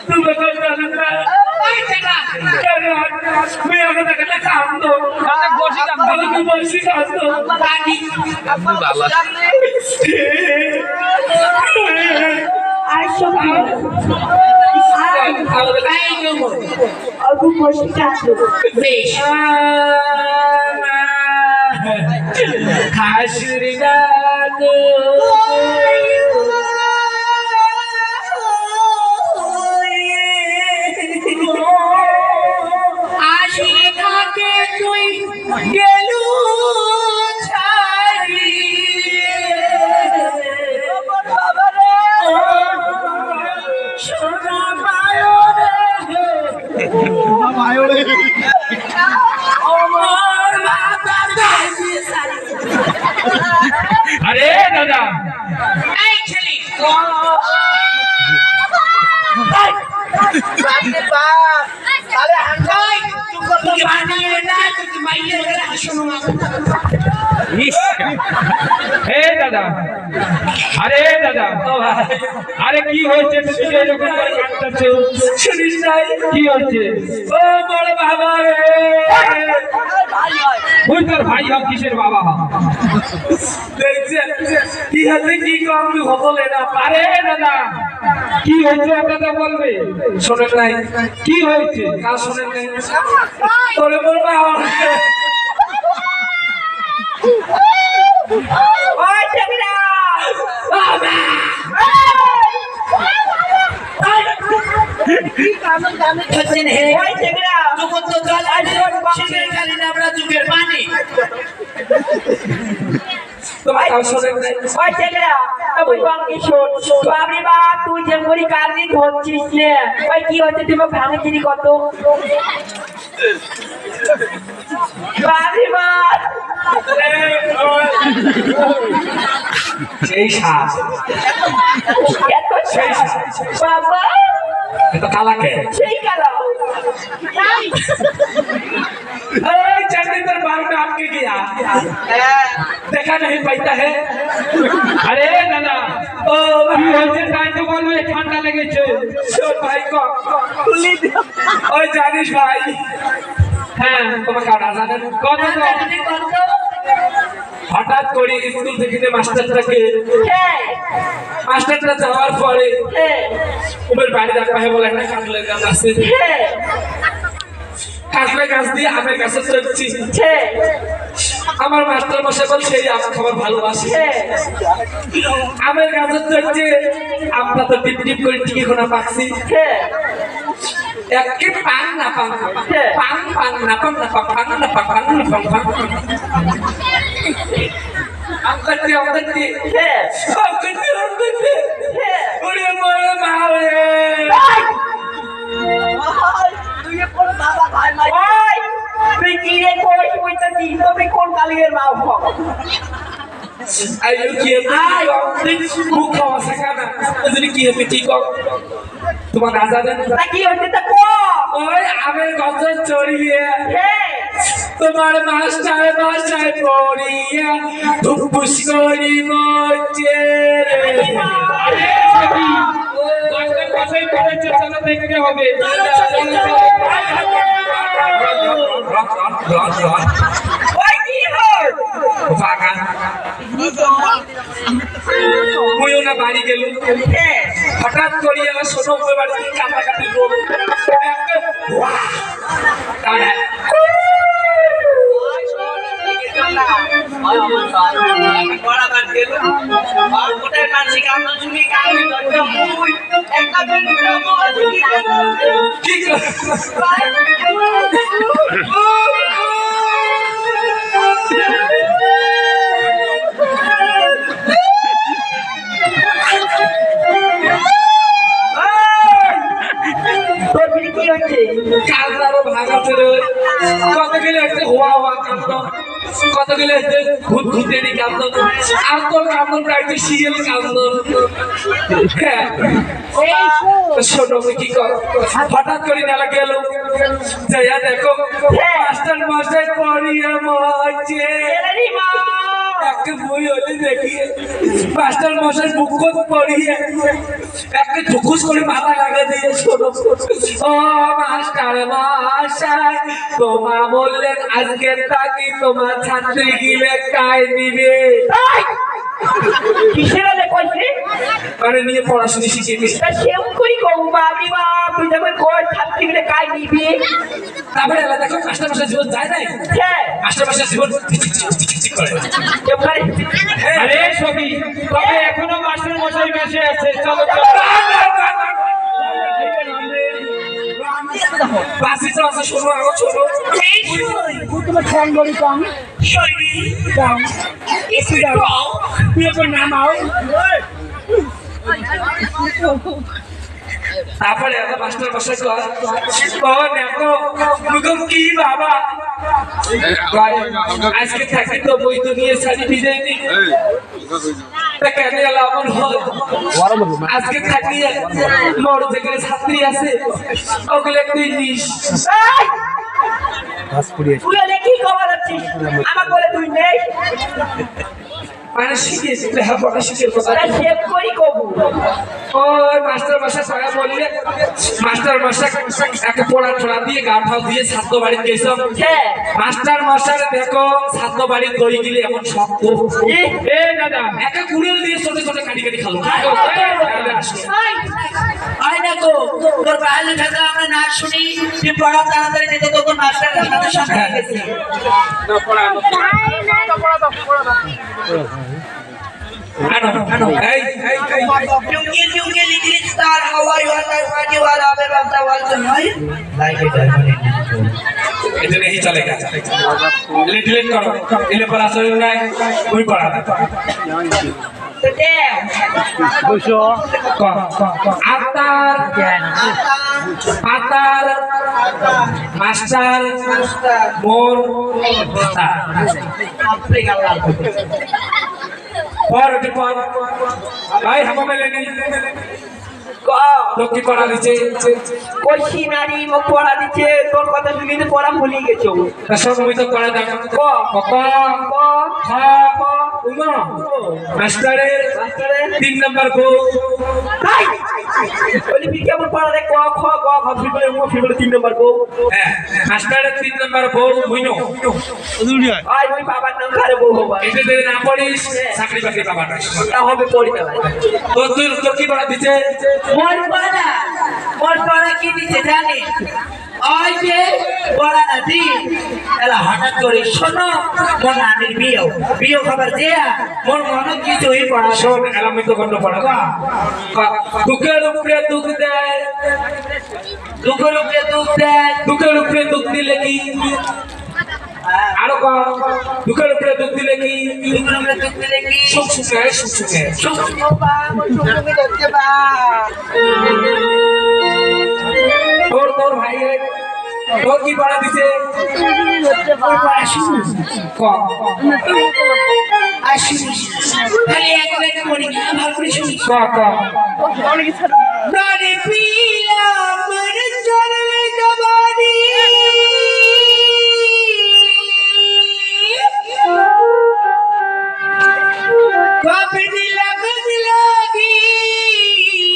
তুমি তো জানো না मैं अगर तक काम दो बसी काम दो बसी काम दो दादी अपनी बाला आशो आई नो अब बसी काम दो बेश खासुरगा दो गेलू छाड़ी बाबा रे सोना पायो रे ओमर माता दादी सारी अरे दादा आई चली बाप बाप अरे हंगाई तुमको पानी ना तुम माइले वगैरह सुनो हे दादा अरे दादा अरे কি হচ্ছে তুমি এরকম করে কাঁদতেছো শুনিস নাই কি হচ্ছে ও বড় বাবা রে ওই তোর ভাই হোক কিসের বাবা হোক দেখছে কি হচ্ছে কি কম হবলে না আরে দাদা কি হয়েছে দাদা বলবে শোনেন নাই কি হয়েছে কাজ শোনেন নাই তোরে বড় বাবা ওই ছেলেরা বাবা কি কামন কামে হচ্ছেন হে ওই ছেলেরা যখন তো জল আসে শিবের খালি আমরা যুগের পানি তোমার কাজ শোনেন নাই ওই ছেলেরা ওই বাঙ্গি শোন বাবরে বাপ তুই যে মরি কাজই ধরছিস নে ওই কি হচ্ছে তুমি ভাঙছিলি কত বাবরে বাপ সেই শ্বাস এত সেই বাবা এটা কালাকে সেই কালা अरे चंडी तेरे बाल में आपके गया देखा नहीं पाता है আরে দাদা ओ কি হয়েছে তাই তো বলবে ঠান্ডা লেগেছে शोर भाई को खुली दे ओए जानिश भाई হ্যাঁ তোমার কাটা জানেন কত হঠাৎ করে স্কুল থেকে মাস্টারটাকে হ্যাঁ মাস্টারটা যাওয়ার পরে হ্যাঁ ওদের বাড়ি দেখা হয় বলে একটা কাঁকলের গাছ আছে হ্যাঁ কাঁকলে গাছ দিয়ে আমের গাছে চড়ছি হ্যাঁ আমার মাস্টার মশাই বলছে এই আম খাবার ভালোবাসে হ্যাঁ আমের গাছে চড়ছে আমরা তো টিপ টিপ করে টিকি খোনা পাকছি হ্যাঁ একে পাং না পাং পাং পাং না পাং না পাং পাং না পাং পাং না পাং পাং আমতে হ্যাঁ আমতে হ্যাঁ ওরে মোরে মারে তুই কোন বাবা ভাই মাই ওই তুই কি রে কই কই তো দি তুমি কোন কালিয়ের মা হও আইও কি আই মুখ খাওয়া শেখানা যদি কি হবে ঠিক তোমার না জানেন তা কি হচ্ছে তা কো ওই আমের গাছ চড়িয়ে হ্যাঁ তোমার মাস্টার বাসায় পড়িয়া ধুপুস করি মরছে মাস্টার পাশাই করেছে চলো দেখতে হবে ওই কি হল ফাঁকা মুইও না বাড়ি গেল হ্যাঁ হঠাৎ করি আমার ছোট বউয়ের বাড়ি থেকে কান্নাকাটি করবো কত গেলে একটা হওয়া হওয়া কান্দ কত গেলে ভূত ভূতেরই কান্দ আর তোর কান্দন প্রায় শিয়াল কান্দন শোনো কি কর হঠাৎ করে নেলা গেল যাইয়া দেখো মাস্টার মাস্টার পড়িয়া মরছে আজকে বই হলে দেখি মাস্টার মশাই বুক পড়িয়ে একটা ঝুকুস করে মাথা লাগা দিয়ে শোনো ও মাস্টার মশাই তোমা বললেন আজকে তাকি তোমার ছাত্রী গিলে কায় দিবে কিসের হলে কইছে মানে নিয়ে পড়াশোনা শিখিয়ে দিস তা সেম করি কবু বাপরে বাপ তুই যখন কই ছাত্রী মিলে কাই নিবি তারপরে এলা দেখো মাস্টার মশাই জীবন যায় নাই হ্যাঁ মাস্টার মশাই জীবন ঠিক করে এবারে আরে সখী তবে এখনো মাস্টার মশাই বেঁচে আছে চলো চলো বাসি তো আছে শোনো আগো শোনো তোমার ফোন করি কম কম এসে যাও তুই এখন নামাও তারপরে এলা মাস্টার মশাই কয় দেখো মুখো কি বাবা আজকে থাকি তো বই তো নিয়ে সারি ভিজে নি কেন এলা এমন হয় আজকে থাকি মোর যেখানে ছাত্রী আছে ওগুলো তুই নিস তুই হলে কি খবর আছিস আমাকে বলে তুই নেই মানে শিখিয়েছি লেখাপড়া শিখের কথা তা সেম করি কবু ওই মাস্টার মশাই সবাই বললে মাস্টার মশাই একটা পোড়া টোড়া দিয়ে গা ঠাও দিয়ে ছাত্র বাড়িতে গেছিলাম হ্যাঁ মাস্টার মশাই দেখো ছাত্র বাড়ির দই গিলে এমন শক্ত এ দাদা একটা কুড়িয়ে দিয়ে ছোট ছোট কাটি কাটি খালো আয় দেখো তোর বাইরে লেখাটা আমরা না শুনি তুই পড়া তাড়াতাড়ি দিতে তখন মাস্টারটা সাথে সাথে গেছে क्योंकि क्योंकि लिटिल स्टार हवाई वाला वाली वाला पे बनता वाला नहीं लाइक इट এটা नहीं चलेगा लेट लेट करो इले पर আসলে নাই ওই পড়া তো দেখ আতার পাতার মাস্টার মোর ভাতা আপনি গাল্লা পর ওটি পর ভাই হামা মেলে নি লোক কি পড়া দিচ্ছে কইছি নারী মোক পড়া দিচ্ছে তোর কথা শুনে তো পড়া ভুলে গেছো তা সব আমি তো পড়া দাম ক ক ক খ খ উমা মাস্টারে 3 নাম্বার গো তাই বলি বিজ্ঞাপন পড়া রে ক খ গ ঘ ফিবলে মো ফিবলে 3 নাম্বার গো হ্যাঁ মাস্টারে 3 নাম্বার গো বুঝনো আই ওই বাবার নাম কারে বউ হবা এটা যদি না পড়িস চাকরি বাকরি পাবা না তা হবে পড়ি না তো তুই তোর কি পড়া দিচ্ছে मोर पड़ा की दिते जाने ওই যে পড়া না দি এলা হঠাৎ করে শোনো মোর নানির বিয়ে খবর দিয়া মোর মনে কিছুই পড়া শোন এলামি তো গন্ড পড়া দুঃখের উপরে দুঃখ দেয় দুঃখের উপরে দুঃখ দেয় দুঃখের উপরে দুঃখ দিলে কি আরো ক দুঃখের উপরে দুঃখ দিলে কি দুঃখের উপরে দুঃখ দিলে কি সুখ সুখে সুখ সুখে সুখ বাবা মোর সুখে দেখতে বা তোর তোর ভাই তোর কি পড়া দিছে ক আসিস খালি একবার পড়ি না ভালো করে শুনি ক ক নারী পিলা মর চলে